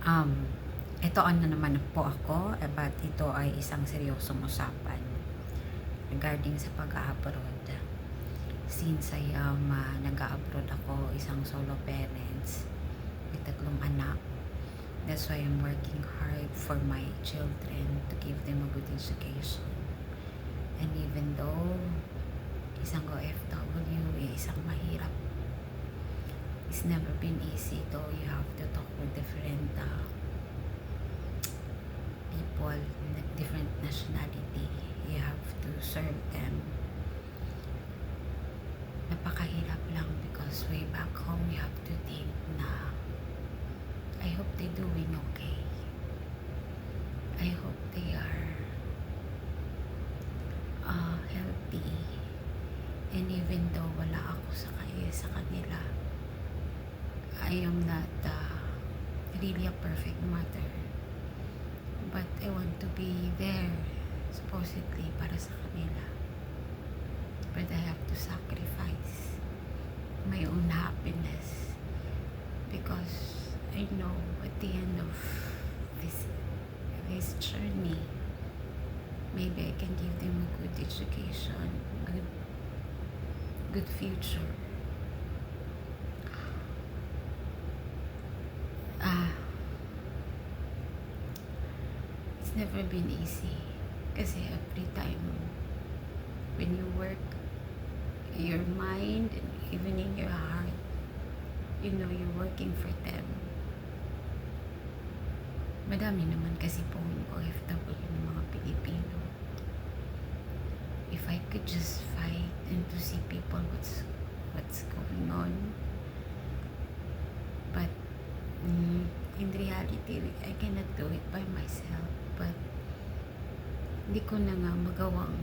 Um, ito na naman po ako, but ito ay isang seryosong usapan regarding sa pag-abroad. Since I nag-abroad ako, isang solo parents, may 3 anak. That's why I'm working hard for my children to give them a good education. And even though isang OFW, isang mahirap, it's never been easy though. You have to talk with different people, different nationality. You have to serve them. Napakahirap lang because way back home you have to think na I hope they're doing okay. I hope they are healthy. And even though wala ako sa kanila, I am not really a perfect mother. But I want to be there supposedly para sa kanila. But I have to sacrifice my own happiness because I know at the end of this journey, maybe I can give them a good education, good future. It's never been easy kasi every time when you work, your mind and even in your heart, you know you're working for them. Madami naman kasi pong OFW ng mga Pilipino. If I could just fight and to see people what's going on, but in reality I cannot do it by myself. But hindi ko na nga magawang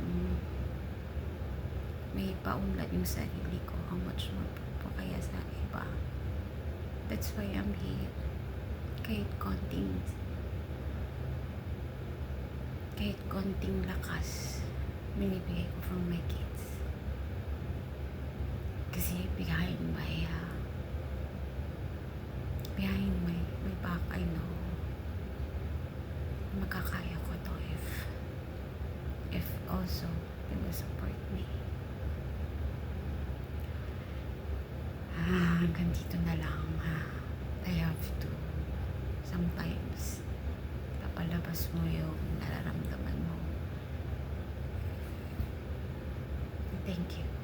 may paunlad yung sarili ko, how much more po kaya sa iba. That's why I'm here. Kahit konting lakas binibigay ko from my kids. Kasi behind my back, I know makakaya ko to if also they will support me. Hanggang dito na lang. I have to sometimes papalabas mo yung nararamdaman mo. Thank you.